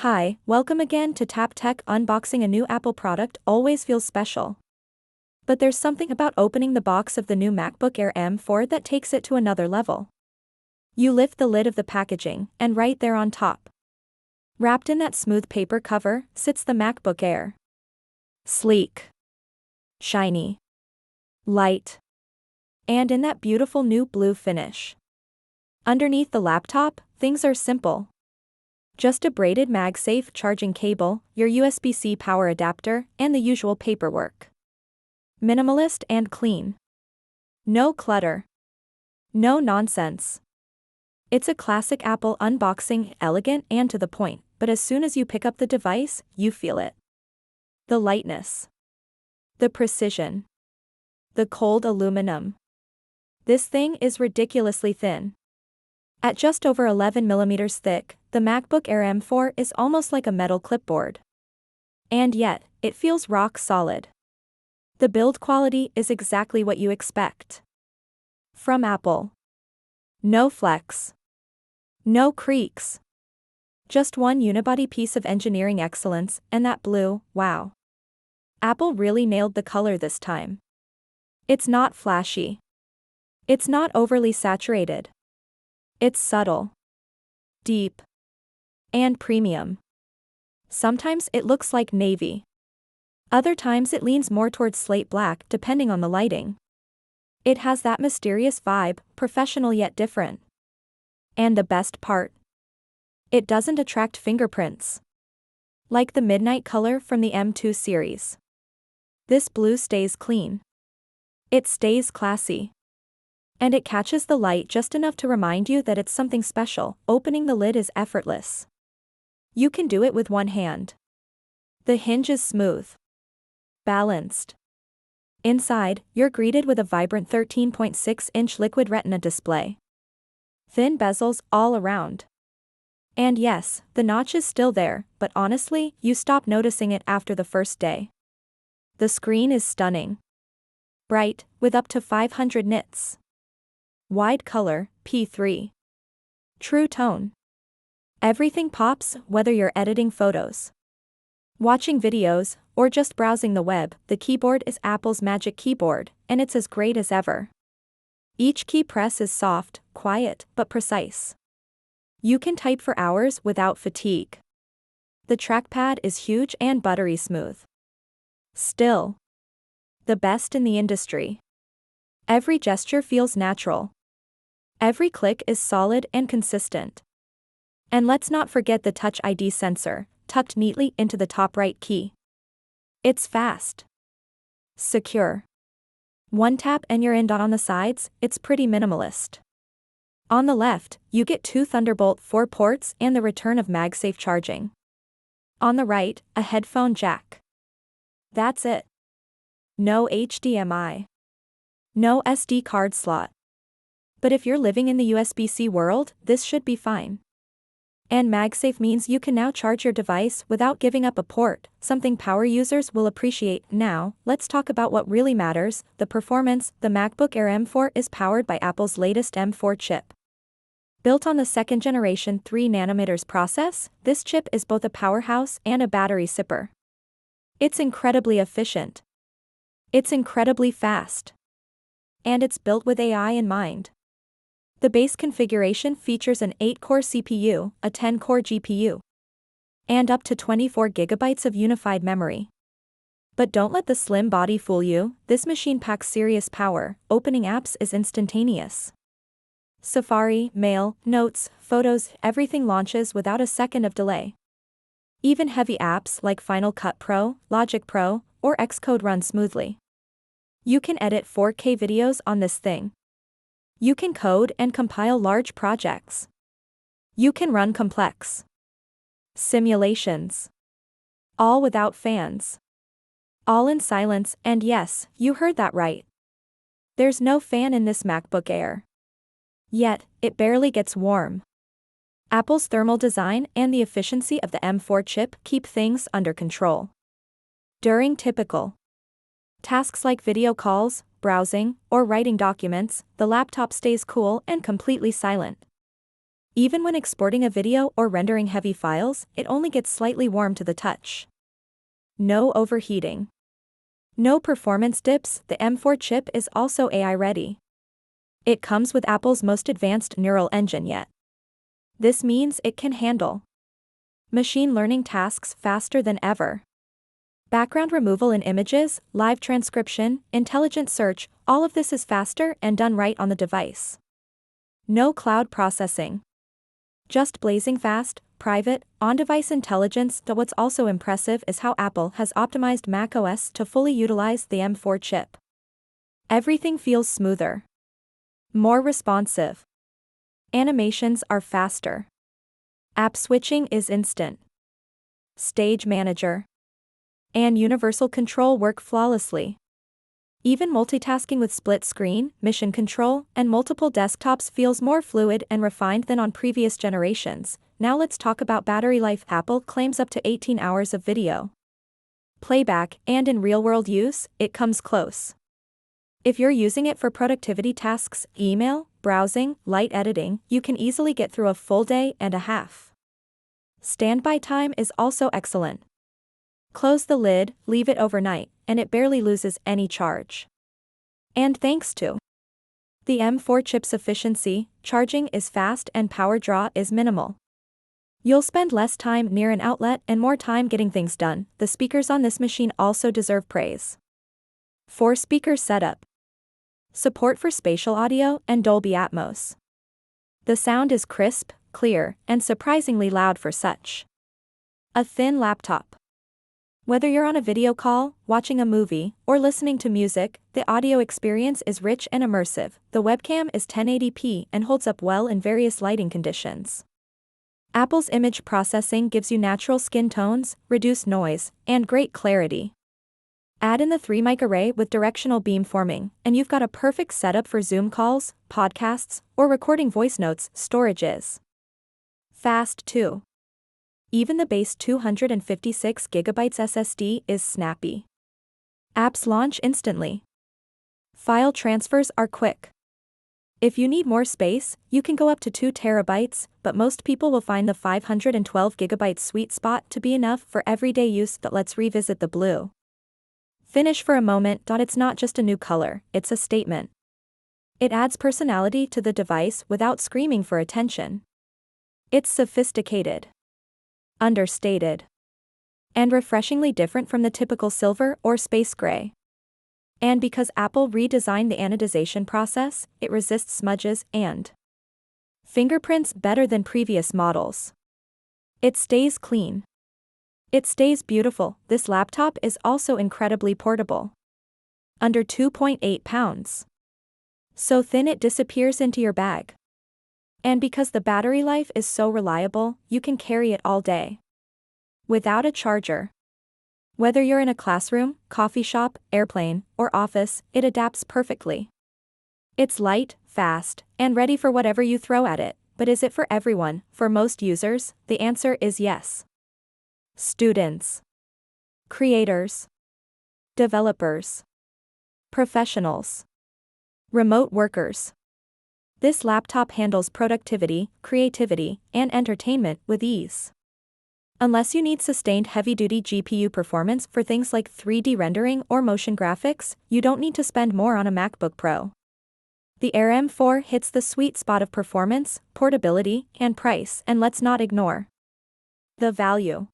Hi, welcome again to Tap Tech. Unboxing a new Apple product always feels special. But there's something about opening the box of the new MacBook Air M4 that takes it to another level. You lift the lid of the packaging, and right there on top, wrapped in that smooth paper cover, sits the MacBook Air. Sleek, shiny, light, and in that beautiful new blue finish. Underneath the laptop, things are simple. Just a braided MagSafe charging cable, your USB-C power adapter, and the usual paperwork. Minimalist and clean. No clutter. No nonsense. It's a classic Apple unboxing, elegant and to the point, but as soon as you pick up the device, you feel it. The lightness. The precision. The cold aluminum. This thing is ridiculously thin. At just over 11 millimeters thick, the MacBook Air M4 is almost like a metal clipboard. And yet, it feels rock solid. The build quality is exactly what you expect from Apple. No flex. No creaks. Just one unibody piece of engineering excellence, and that blue, wow. Apple really nailed the color this time. It's not flashy. It's not overly saturated. It's subtle, deep, and premium. Sometimes it looks like navy. Other times it leans more towards slate black depending on the lighting. It has that mysterious vibe, professional yet different. And the best part? It doesn't attract fingerprints. Like the midnight color from the M2 series. This blue stays clean. It stays classy. And it catches the light just enough to remind you that it's something special. Opening the lid is effortless. You can do it with one hand. The hinge is smooth. Balanced. Inside, you're greeted with a vibrant 13.6-inch liquid retina display. Thin bezels all around. And yes, the notch is still there, but honestly, you stop noticing it after the first day. The screen is stunning. Bright, with up to 500 nits. Wide color, P3. True tone. Everything pops, whether you're editing photos, watching videos, or just browsing the web. The keyboard is Apple's Magic Keyboard, and it's as great as ever. Each key press is soft, quiet, but precise. You can type for hours without fatigue. The trackpad is huge and buttery smooth. Still, the best in the industry. Every gesture feels natural. Every click is solid and consistent. And let's not forget the Touch ID sensor, tucked neatly into the top right key. It's fast. Secure. One tap and you're in. On the sides, it's pretty minimalist. On the left, you get two Thunderbolt 4 ports and the return of MagSafe charging. On the right, a headphone jack. That's it. No HDMI. No SD card slot. But if you're living in the USB-C world, this should be fine. And MagSafe means you can now charge your device without giving up a port, something power users will appreciate. Now, let's talk about what really matters, the performance. The MacBook Air M4 is powered by Apple's latest M4 chip. Built on the second generation 3nm process, this chip is both a powerhouse and a battery sipper. It's incredibly efficient. It's incredibly fast. And it's built with AI in mind. The base configuration features an 8-core CPU, a 10-core GPU, and up to 24 GB of unified memory. But don't let the slim body fool you, this machine packs serious power. Opening apps is instantaneous. Safari, Mail, Notes, Photos, everything launches without a second of delay. Even heavy apps like Final Cut Pro, Logic Pro, or Xcode run smoothly. You can edit 4K videos on this thing. You can code and compile large projects. You can run complex simulations. All without fans. All in silence, and yes, you heard that right. There's no fan in this MacBook Air. Yet, it barely gets warm. Apple's thermal design and the efficiency of the M4 chip keep things under control. During typical tasks like video calls, browsing, or writing documents, the laptop stays cool and completely silent. Even when exporting a video or rendering heavy files, it only gets slightly warm to the touch. No overheating. No performance dips. The M4 chip is also AI ready. It comes with Apple's most advanced neural engine yet. This means it can handle machine learning tasks faster than ever. Background removal in images, live transcription, intelligent search, all of this is faster and done right on the device. No cloud processing. Just blazing fast, private, on-device intelligence. What's also impressive is how Apple has optimized macOS to fully utilize the M4 chip. Everything feels smoother, more responsive. Animations are faster. App switching is instant. Stage Manager and Universal Control work flawlessly. Even multitasking with split screen, mission control, and multiple desktops feels more fluid and refined than on previous generations. Now let's talk about battery life. Apple claims up to 18 hours of video playback, and in real-world use, it comes close. If you're using it for productivity tasks, email, browsing, light editing, you can easily get through a full day and a half. Standby time is also excellent. Close the lid, leave it overnight, and it barely loses any charge. And thanks to the M4 chip's efficiency, charging is fast and power draw is minimal. You'll spend less time near an outlet and more time getting things done. The speakers on this machine also deserve praise. 4-speaker setup. Support for spatial audio and Dolby Atmos. The sound is crisp, clear, and surprisingly loud for such a thin laptop. Whether you're on a video call, watching a movie, or listening to music, the audio experience is rich and immersive. The webcam is 1080p and holds up well in various lighting conditions. Apple's image processing gives you natural skin tones, reduced noise, and great clarity. Add in the 3-mic array with directional beamforming, and you've got a perfect setup for Zoom calls, podcasts, or recording voice notes. Storage is fast too. Even the base 256GB SSD is snappy. Apps launch instantly. File transfers are quick. If you need more space, you can go up to 2 TB, but most people will find the 512GB sweet spot to be enough for everyday use. Let's revisit the blue finish for a moment. It's not just a new color, it's a statement. It adds personality to the device without screaming for attention. It's sophisticated, understated, and refreshingly different from the typical silver or space gray. And because Apple redesigned the anodization process, it resists smudges and fingerprints better than previous models. It stays clean. It stays beautiful. This laptop is also incredibly portable. Under 2.8 pounds. So thin it disappears into your bag. And because the battery life is so reliable, you can carry it all day without a charger. Whether you're in a classroom, coffee shop, airplane, or office, it adapts perfectly. It's light, fast, and ready for whatever you throw at it. But is it for everyone? For most users, the answer is yes. Students, creators, developers, professionals, remote workers. This laptop handles productivity, creativity, and entertainment with ease. Unless you need sustained heavy-duty GPU performance for things like 3D rendering or motion graphics, you don't need to spend more on a MacBook Pro. The Air M4 hits the sweet spot of performance, portability, and price, and let's not ignore the value.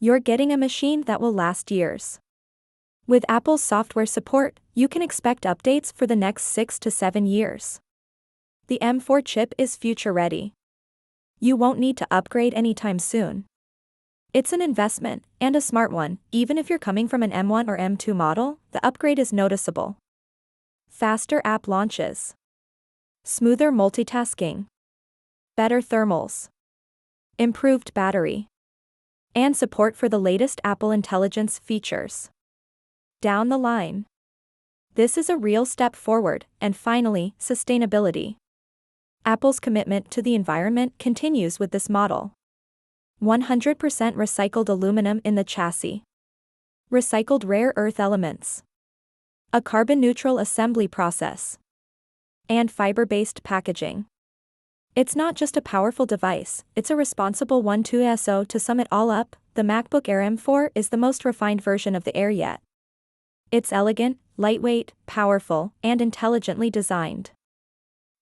You're getting a machine that will last years. With Apple's software support, you can expect updates for the next 6 to 7 years. The M4 chip is future-ready. You won't need to upgrade anytime soon. It's an investment, and a smart one. Even if you're coming from an M1 or M2 model, the upgrade is noticeable. Faster app launches. Smoother multitasking. Better thermals. Improved battery. And support for the latest Apple Intelligence features. Down the line. This is a real step forward. And finally, sustainability. Apple's commitment to the environment continues with this model. 100% recycled aluminum in the chassis. Recycled rare earth elements. A carbon-neutral assembly process. And fiber-based packaging. It's not just a powerful device, it's a responsible one too. So to sum it all up, the MacBook Air M4 is the most refined version of the Air yet. It's elegant, lightweight, powerful, and intelligently designed.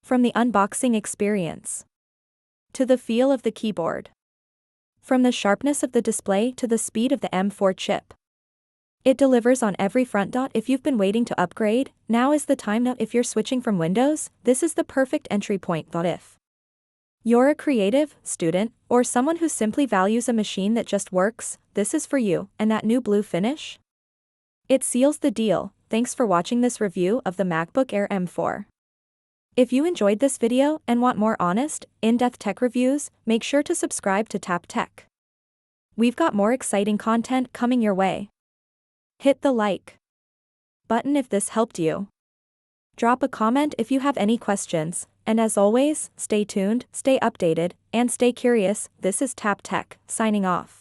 From the unboxing experience to the feel of the keyboard, from the sharpness of the display to the speed of the M4 chip, it delivers on every front. If you've been waiting to upgrade, now is the time. If you're switching from Windows, this is the perfect entry point. If you're a creative, student, or someone who simply values a machine that just works, this is for you. And that new blue finish? It seals the deal. Thanks for watching this review of the MacBook Air M4. If you enjoyed this video and want more honest, in-depth tech reviews, make sure to subscribe to Tap Tech. We've got more exciting content coming your way. Hit the like button if this helped you. Drop a comment if you have any questions, and as always, stay tuned, stay updated, and stay curious. This is Tap Tech, signing off.